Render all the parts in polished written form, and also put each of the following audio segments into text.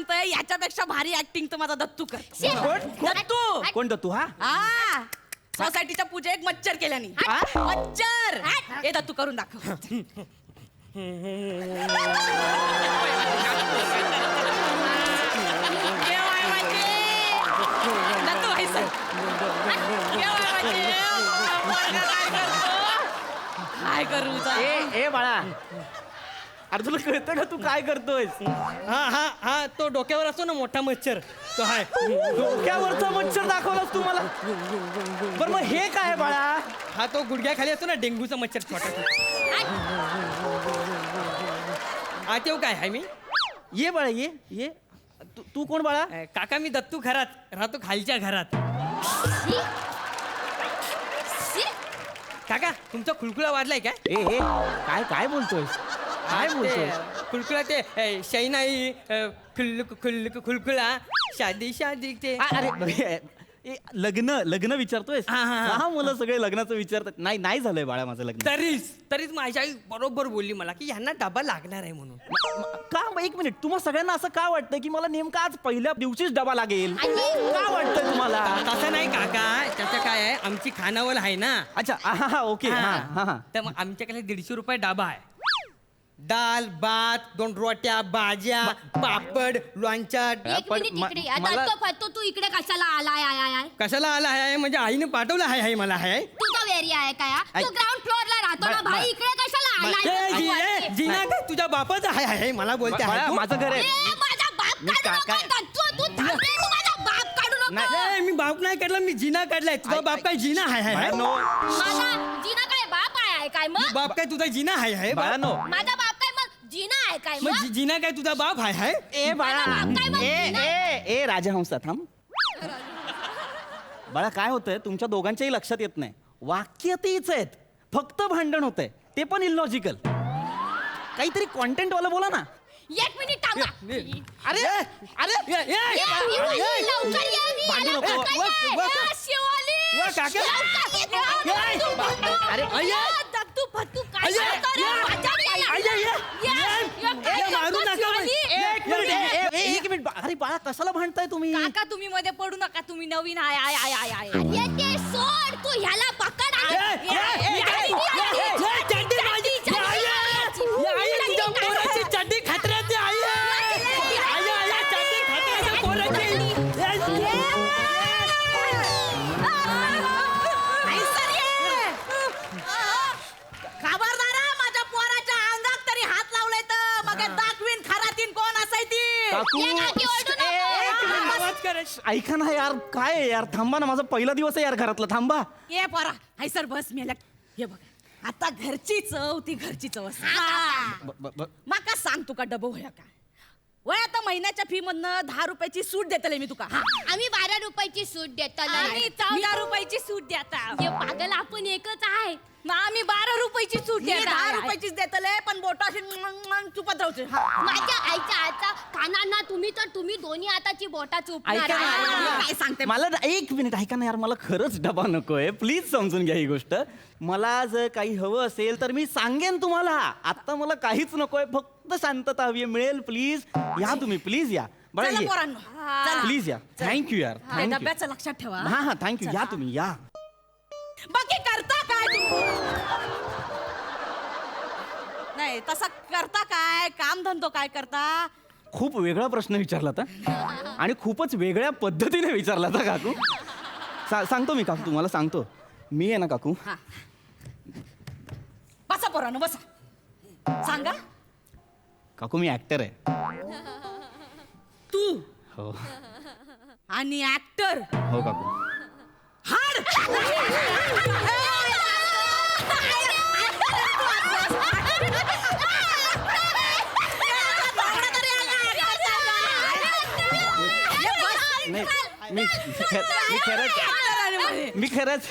सांगतोय याच्यापेक्षा भारी ऍक्टिंग तर माझा दत्तू कर. दत्तू कोण दत्तू? हा हा सोसायटीच्या पूजे एक मच्छर केल्याने. मच्छर हे दत्तू करून दाखव. दत्तू काय करू? ए बाळा, अरे तुला कळतं का तू काय करतोय? हा हा हा तो डोक्यावर असतो ना मोठा मच्छर तो हाय. डोक्यावरचा मच्छर दाखवलास तू मला. बरं मग हे काय बाळा? हा तो गुडघ्याखाली असतो ना डेंग्यूचा मच्छर छोटा. हा तेव काय आहे मी ये बाळा ये ये. तू कोण बाळा? काका मी दत्तू घरात राहतो खालच्या घरात. काका तुमचा खुळखुळा वाजलाय काय? ए काय काय बोलतोय? काय बोलतोय? खुळखुळा ते शैनाई खुळखुळा शादी शादी ते. अरे लग्न विचारतोय? हा, हा, हा. हा मुलं सगळे लग्नाचं विचारतात. नाही नाही झालंय बाळा माझं लग्न. तरीच माझी आई बरोबर बोलली मला की यांना डबा लागणार आहे म्हणून. का? एक मिनिट, तुम्हा सगळ्यांना असं का वाटतं की मला नेमका आज पहिल्या दिवशीच डबा लागेल? का वाटतंय तुम्हाला? तसं नाही काका, त्याचं काय आहे आमची खानावळ आहे ना. अच्छा हा ओके. हा हा तर मग आमच्याकडे 150 रुपये डबा आहे. दाल भात 2 रोट्या भाज्या पापड लोणचं. एक मिनिट इकडे आता मला- तो फतो तू इकडे कशाला आलाय आय कशाला आला आहे म्हणजे आईने पाठवलं आहे मला आहे. तुझा एरिया आहे काय हा? तू ग्राउंड फ्लोअरला राहतो ना भाई, इकडे कशाला आलाय? जिना काय तुझ्या बापाचं आहे मला बोलते बाळा, आहे तू? माझं घर आहे. ए, माझा बाप मी काढू काका- नको. तू थांब रे, तू माझा बाप काढू नको. मी बाप नाही काढला, मी जिना काढलाय. तुझा बाप काय जिना आहे बाळांनो, माझा जीना काय बाप आहे काय मग? बाप काय तुझा जिना आहे बाळांनो. माझा बाप काय मग जीना आहे काय मग मग? जिना काय तुझा बाप आहे ए बाळा, माझा बाप काय म्हणतो? ए राजहंसा थांब. बाळा काय होतंय तुमच्या दोघांच्याही लक्षात येत नाही. वाक्य तीच आहेत, फक्त भांडण होतंय, ते पण इलॉजिकल. काहीतरी कॉन्टेंट वाला बोला ना. एक मिनिट थांबा. अरे अरे ये, लवकर ये, मी भांडू आला नको. पकडलं. वा, ए, शिवाली. वा, काका. लवकर ये, दत्तू, दत्तू. अरे, अय्या. दत्तू, फत्तू, काय अय्या, करतो रे? अय्या. माझ्या याला. अय्या, अय्या. ये, काय ए, मारू करतो, नका शिवाली? एक मिनिट. एक मिनिट. अरे बाळा कशाला भांडताय तुम्ही? काका तुम्ही मध्ये पडू नका. तुम्ही नवीन आय आय आय आय आय अरे ते सोड, तू ह्याला पकड. चड्डी खतऱ्याची आई खबरदार माझ्या पोराच्या अंगात तरी हात लावलाय तर मग दाखवीन खरातीन कोण असायची. काकू ये काकी, ओरडू नको. आवाज करायची. ऐका ना यार, काय आहे यार, थांबा ना. माझा पहिला दिवस आहे यार घरातला. थांबा. ये पोरा हाय सर बस मेला. हे बघ आता घरची चव ती घरची चव असते. माका सांग तुका डबो होया का वय आता महिन्याच्या फी मधनं 10 रुपयाची सूट देतले मी तुका. आम्ही 12 रुपयाची सूट देतो आम्ही 14 रुपयाची सूट देता. हे पागल आपण एकच आहे. मग आम्ही 12 रुपयाची सूट हे 10 रुपयाचीच देतले पण बोटाशी चुपत राहते. माझ्या आईच्या हातचा खाना तुम्ही दोन्ही हाताची बोटा चुपणार ऐका ना. आहे. काय सांगते मला एक मिनिट ऐका ना यार, मला खरंच डबा नकोय. प्लीज समजून घ्या ही गोष्ट. मला जर काही हवं असेल तर मी सांगेन तुम्हाला. आता मला काहीच नकोय, फक्त शांतता हवी आहे. मिळेल प्लीज. या तुम्ही प्लीज या. बरं चला ये. पोरांनो चला. प्लीज या. थँक्यू यार. त्या थँक्यू. डब्याचं लक्षात ठेवा. हा थँक्यू. या तुम्ही या. बाकी करता काय तुम्ही? नाही तसा करता काय काम धंदो काय करता? खूप वेगळा प्रश्न विचारला होता आणि खूपच वेगळ्या पद्धतीने विचारला होता काकू. सांगतो मी काकू, तुम्हाला सांगतो. मी आहे ना काकू. बसा पोरांनो बसा. सांगा. काकू मी ऍक्टर आहे. तू हो आणि ऍक्टर हो काकू. हाड. नाही मी खरंच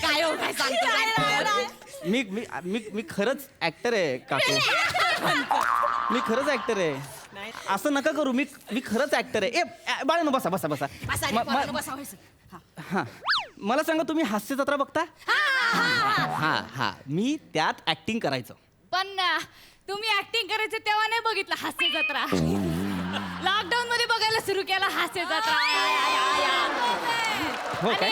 काय हो काय सांगतो. मी खरंच ऍक्टर आहे काकू. मी खरंच ऍक्टर आहे. असं नका करू. मी खरंच ऍक्टर आहे. ए बाळांनो बसा बसा बसा. हा मला सांगा, तुम्ही हास्य जत्रा बघता? हा मी त्यात ऍक्टिंग करायचं. पण तुम्ही ऍक्टिंग करायचं तेव्हा नाही बघितलं हास्य जत्रा. लॉकडाऊन मध्ये बघायला सुरू केला हास्य जत्रा. हो आणि काय?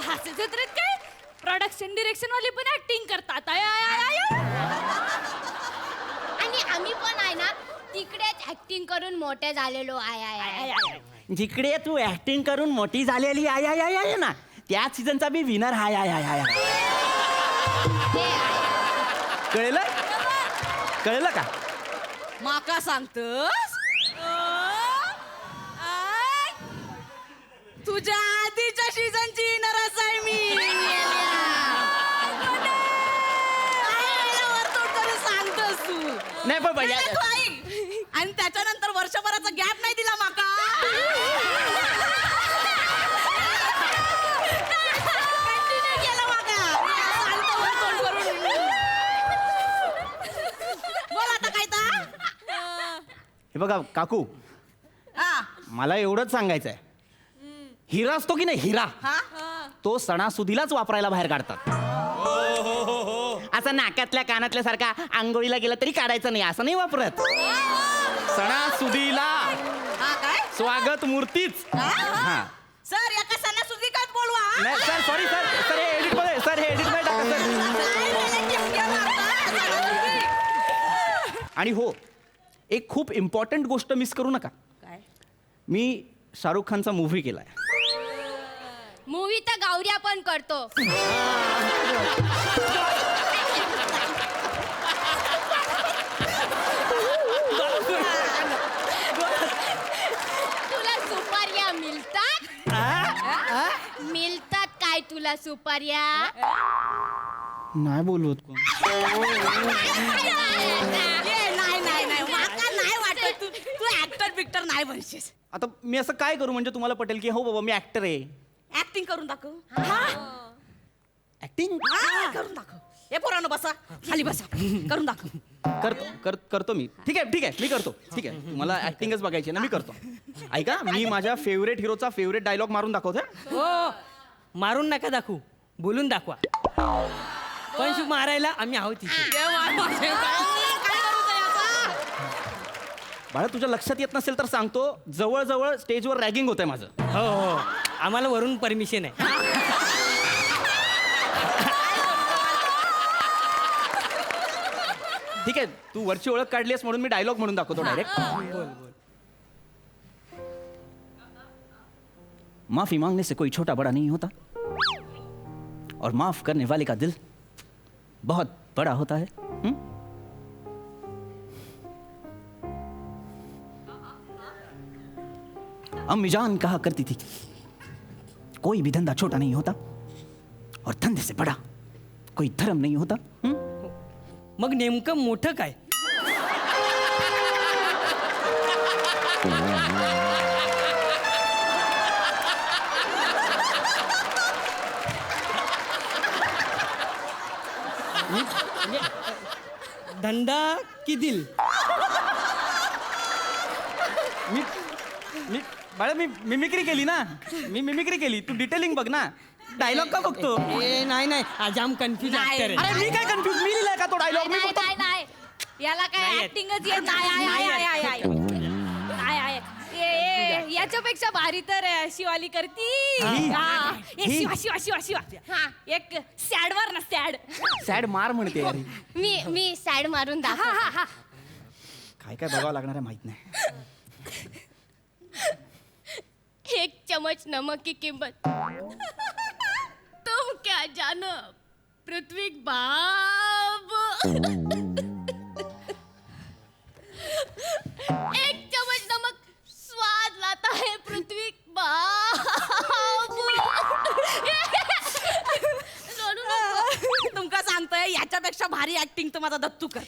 हास्य जत्रेत काय प्रोडक्शन डिरेक्शन वाले पण ऍक्टिंग करतात. आणि आम्ही पण आहे ना तिकडेच ऍक्टिंग करून मोठे झालेलो आहे. जिकडे तू ऍक्टिंग करून मोठी झालेली आहे ना त्याच सीझनचा मी विनर हाय. कळलं का? माका सांगतस तुझ्या आधीच्या सीझनची नरस आहे मी. वरतोड करून सांगतोस तू. नाही पण भैया नाही, तू ऐक. आणि त्याच्यानंतर वर्षभराचा गॅप नाही दिला माका. Continue केलं माका. सांगतो वरतोड करून. बोल आता काय तर. हे बघा काकू हा. मला एवढंच सांगायचं आहे हिरा असतो की नाही हिरा हा? तो सणासुदीलाच वापरायला बाहेर काढतात असं नाकातल्या कानातल्या सारखा आंघोळीला गेला तरी काढायचं नाही असं नाही वापरत सणासुदीला हा काय? स्वागत मूर्तीच हा सर एका सणासुदीकात बोलवा. नाही सर सॉरी सर हे एडिट मध्ये टाका सर आणि हो एक खूप इम्पॉर्टंट गोष्ट मिस करू नका काय? मी शाहरुख खानचा मूव्ही केलाय मूवी तर गावऱ्या पण करतो. तुला सुपाऱ्या मिळतात काय तुला सुपाऱ्या? नाही बोलवत कोण नाही माका नाही वाटत तू ऍक्टर बिक्टर नाही बनशीस. आता मी असं काय करू म्हणजे तुम्हाला पटेल की हो बाबा मी ऍक्टर आहे ऍक्टिंग करून दाखव. ऍक्टिंग करून दाखव. हे पोरांनो बसा खाली बसा करून दाखव. करतो मी ठीक आहे मी करतो ठीक आहे मला ऍक्टिंगच बघायची आहे ना मी करतो ऐका मी माझ्या फेवरेट हिरोचा फेवरेट डायलॉग मारून दाखवतो हो मारून नका दाखवू बोलून दाखवा. पण शिव मारायला आम्ही आहोत इथे. बाळा तुझ्या लक्षात येत नसेल तर सांगतो जवळजवळ स्टेजवर रॅगिंग होतंय माझं हो आम्हाला वरून परमिशन आहे. ठीक आहे तू वरची ओळख काढलीस म्हणून मी डायलॉग म्हणून दाखवतो डायरेक्ट बोल माफी मांगने से कोई छोटा बड़ा नहीं होता और माफ करने वाले का दिल बहुत बड़ा होता है अम्मी जान कहा करती थी कोई भी धंधा छोटा नहीं होता और धंधे से बड़ा कोई धर्म नहीं होता मग नेमकं मोठं काय? धंदा की दिल? मी बाळा मी मिमिक्री केली ना मी मिमिक्री केली तू डिटेलिंग बघ ना डायलॉग का बघतो ए नाही जाम कन्फ्युज नाही. ऍक्टर आहे. अरे मी काय कन्फ्युज मी लिहिलाय का तो डायलॉग मी फक्त नाही याला काय नाही येत. ऍक्टिंगच येत नाही. याच्यापेक्षा भारी तर शिवाली करती. हा. ए, ही. शिवा हा एक सॅड वर ना सॅड. सॅड मार म्हणते अरे मी सॅड मारून दाखव. काय काय बघावं लागणार आहे माहित नाही एक चम्मच नमक की कीमत तुम क्या जानो पृथ्वी बाब. एक चम्मच नमक स्वाद लाता है पृथ्वी बाब. रडू नको. तुमका सांगतोय याच्यापेक्षा भारी ऍक्टिंग तर माझा दत्तू कर.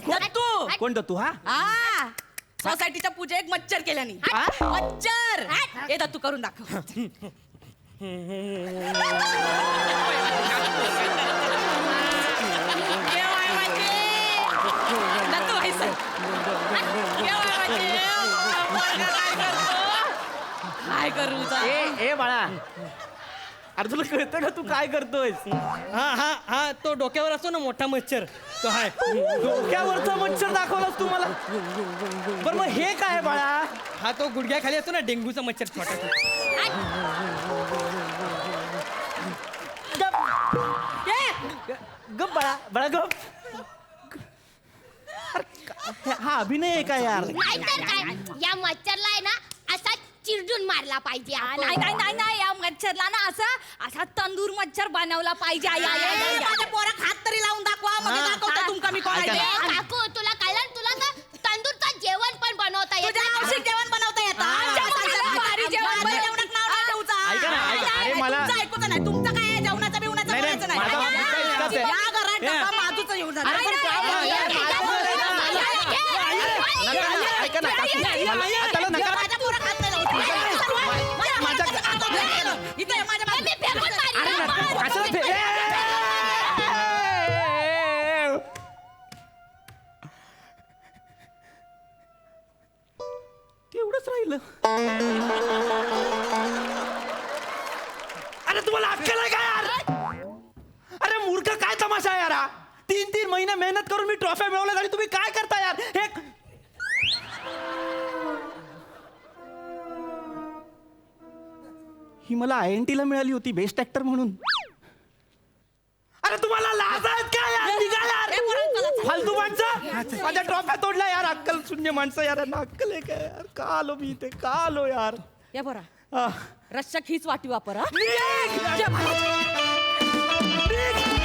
दत्तू कोण दत्तू हा हा सोसायटीच्या पूजा एक मच्छर केल्याने मच्छर हे दत्तू करून दाखव. दत्तू व्हायचं. काय करू ए बाळा अरे तुला कळतं का तू काय करतोयस हा तो डोक्यावर असतो ना मोठा मच्छर तो आहे डोक्यावरचा मच्छर दाखवलास तू मला. बरं मग हे काय बाळा? हा तो गुडघ्याखाली असतो ना डेंग्यूचा मच्छर छोटा तो. गप बाळा, बाळा गप. हा अभिनय आहे का यार? नाहीतर काय या मच्छरला आहे ना असा चिरडून मारला पाहिजे आपण. नाही नाही नाही नाही या मच्छरला ना असा तंदूर मच्छर बनवला पाहिजे. माझ्या पोराक हात तरी लावून दाखवा, मग दाखवतो तुमका मी कोण आहे ते. काकू तुला कळलं, तुला तर तंदूरचं जेवण पण बनवता येतं. तुझ्या आवश्यक जेवण बनवता येतं. आमच्या पोराला भारी जेवण बनवण्यात नाव नाही ठेवूचं. ऐका ना, ऐका. नाही, अरे नाही, मला- तुमचं ऐकूचं नाही. तुमचं काय आहे जेवणाचं बिवणाचं नाही, नाही, बोलायचं माझा मुद्दा इतकाच आहे. या घरात डब्बा माझूचं येऊन झालं. अरे पण का नाही, बोलताय? नाही, नाही, नाही, ऐका ना, त्याला नका. माझ्या पोराक हात नाही लावू. इथे माझ्या मी फेकून मारीन. अरे नका, कशाला फे- तेवढंच राहिलं. अरे तुम्हाला अक्कल आहे का यार? अरे मूर्ख, काय तमाशा आहे यार हा? 3 महिने मेहनत करून मी ट्रॉफ्या मिळवल्या आणि तुम्ही काय करता यार? हे ही मला INT ला मिळाली होती बेस्ट ऍक्टर म्हणून. अरे तुम्हाला लाज आहेत का यार? निघा यार. फालतू माणसं, माझ्या ट्रॉफ्या तोडल्या यार. अक्कल शून्य माणसं यार. यांना अक्कल आहे का यार? का आलो मी इथे? का आलो यार? या बरा हा. रश्शक हीच वाटी वापर हा. निघ! जय महाराज. निघ!